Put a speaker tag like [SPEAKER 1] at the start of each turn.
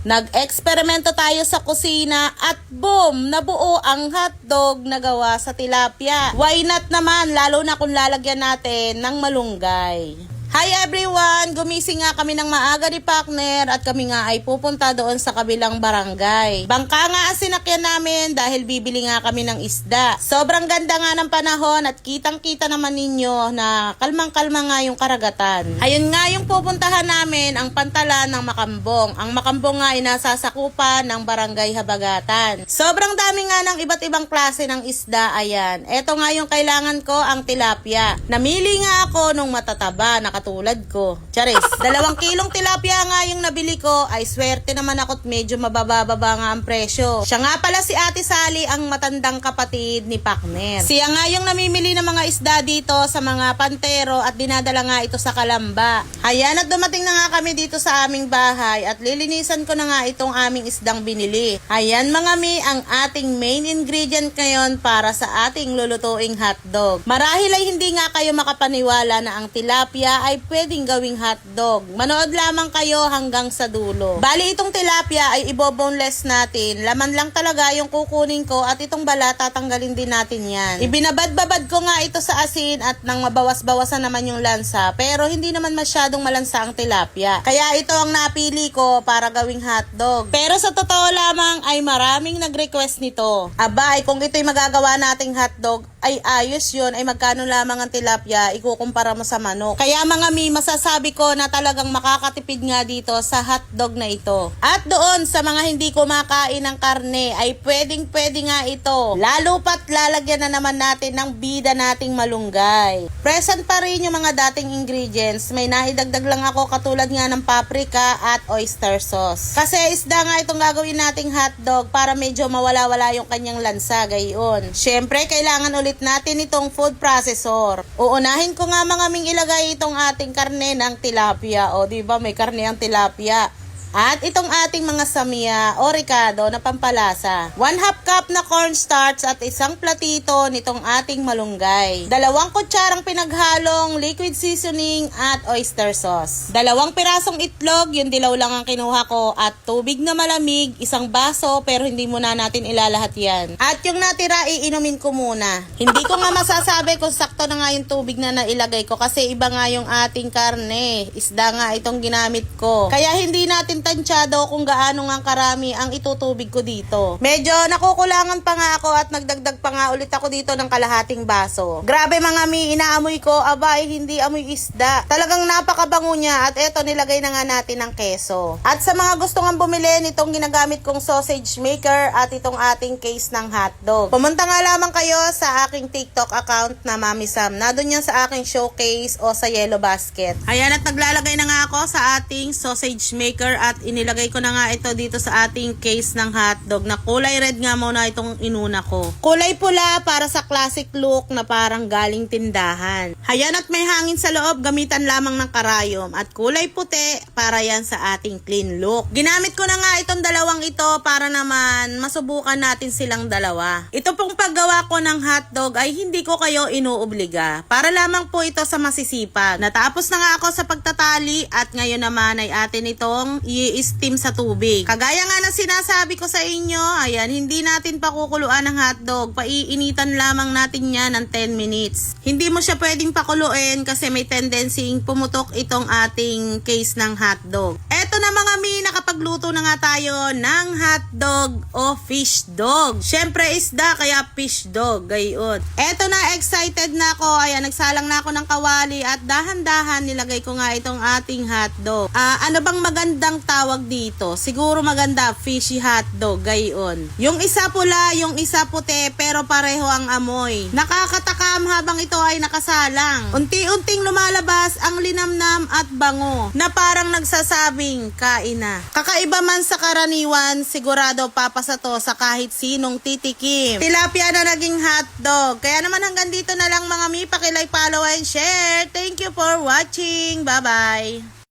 [SPEAKER 1] Nag-eksperimento tayo sa kusina at boom! Nabuo ang hotdog na gawa sa tilapia. Why not naman, lalo na kung lalagyan natin ng malunggay. Hi everyone! Gumising nga kami ng maaga ni partner at kami nga ay pupunta doon sa kabilang barangay. Bangka nga ang sinakyan namin dahil bibili nga kami ng isda. Sobrang ganda nga ng panahon at kitang-kita naman ninyo na kalmang-kalma nga yung karagatan. Ayun nga yung pupuntahan namin, ang pantalan ng Makambong. Ang Makambong nga ay nasasakupan ng barangay Habagatan. Sobrang dami nga ng iba't ibang klase ng isda, ayan. Eto nga yung kailangan ko, ang tilapia. Namili nga ako nung matataba, tulad ko. Charis, 2 kilong tilapia nga yung nabili ko, ay swerte naman ako't medyo mabababa nga ang presyo. Siya nga pala si Ate Sally, ang matandang kapatid ni partner. Siya nga yung namimili ng mga isda dito sa mga pantero at dinadala nga ito sa Kalamba. Ayan, at dumating na nga kami dito sa aming bahay at lilinisan ko na nga itong aming isdang binili. Ayan mga mi, ang ating main ingredient ngayon para sa ating lulutuing hotdog. Marahil ay hindi nga kayo makapaniwala na ang tilapia ay pwedeng gawing hotdog. Manood lamang kayo hanggang sa dulo. Bali itong tilapia ay iboboneless natin. Laman lang talaga yung kukunin ko at itong balat tatanggalin din natin yan. Ibinabad-babad ko nga ito sa asin at nang mabawas-bawasan naman yung lansa, pero hindi naman masyadong malansa ang tilapia. Kaya ito ang napili ko para gawing hotdog. Pero sa totoo lamang ay maraming nag-request nito. Aba, ay kung ito'y magagawa nating hotdog, ay ayos yun, ay magkano lamang ang tilapia, ikukumpara mo sa manok. Kaya mga mi, masasabi ko na talagang makakatipid nga dito sa hotdog na ito. At doon sa mga hindi kumakain ng karne, ay pwedeng-pwede nga ito. Lalo pat lalagyan na naman natin ng bida nating malunggay. Present pa rin yung mga dating ingredients. May naidagdag lang ako katulad nga ng paprika at oyster sauce. Kasi isda nga itong gagawin nating hotdog para medyo mawala-wala yung kanyang lansa, gayon. Syempre, kailangan ulit natin itong food processor. Uunahin ko nga mga ming ilagay itong ating karne ng tilapia. O, diba may karne ang tilapia. At itong ating mga samya o ricado na pampalasa. 1/2 cup na cornstarch at isang platito nitong ating malunggay. 2 kutsarang pinaghalong liquid seasoning at oyster sauce. 2 pirasong itlog, yung dilaw lang ang kinuha ko. At tubig na malamig, 1 baso, pero hindi muna natin ilalahat yan. At yung natira, iinumin ko muna. Hindi ko nga masasabi kung sakto na nga yung tubig na nailagay ko kasi iba nga yung ating karne. Isda nga itong ginamit ko. Kaya hindi natin tansyado kung gaano nga karami ang itutubig ko dito. Medyo nakukulangan pa nga ako at nagdagdag pa nga ulit ako dito ng kalahating baso. Grabe mga mi, inaamoy ko, abay, hindi amoy isda. Talagang napakabango niya at eto nilagay na nga natin ng keso. At sa mga gusto nga bumili nitong ginagamit kong sausage maker at itong ating case ng hotdog, pumunta nga lamang kayo sa aking TikTok account na Mami Sam. Nandun yan sa aking showcase o sa yellow basket. Ayan, at naglalagay na nga ako sa ating sausage maker at inilagay ko na nga ito dito sa ating case ng hotdog na kulay red nga muna itong inuna ko. Kulay pula para sa classic look na parang galing tindahan. Hayan, at may hangin sa loob, gamitan lamang ng karayom. At kulay puti para yan sa ating clean look. Ginamit ko na nga itong dalawang ito para naman masubukan natin silang dalawa. Ito pong paggawa ko ng hotdog ay hindi ko kayo inuobliga. Para lamang po ito sa masisipag. Natapos na nga ako sa pagtatali at ngayon naman ay atin itong i-steam sa tubig. Kagaya nga ng sinasabi ko sa inyo, ayan, hindi natin pakukuluan ng hotdog. Paiinitan lamang natin yan ng 10 minutes. Hindi mo siya pwedeng pakuluin kasi may tendency pumutok itong ating case ng hotdog. Eto na mga mi, nakapagluto na nga tayo ng hotdog o fish dog. Syempre isda, kaya fish dog, gayon. Eto na, excited na ako. Ayan, nagsalang na ako ng kawali at dahan-dahan nilagay ko nga itong ating hotdog. Ano bang magandang tawag dito? Siguro maganda, fishy hotdog, gayon. Yung isa pula, yung isa puti, pero pareho ang amoy. Nakakatakam habang ito ay nakasalang. Unti-unting lumalabas ang linamnam at bango na parang nagsasabing, kain na. Kakaiba man sa karaniwan, sigurado papasa to sa kahit sinong titikim. Tilapia na naging hotdog. Kaya naman hanggang dito na lang mga mi, pakilike, follow and share. Thank you for watching. Bye-bye.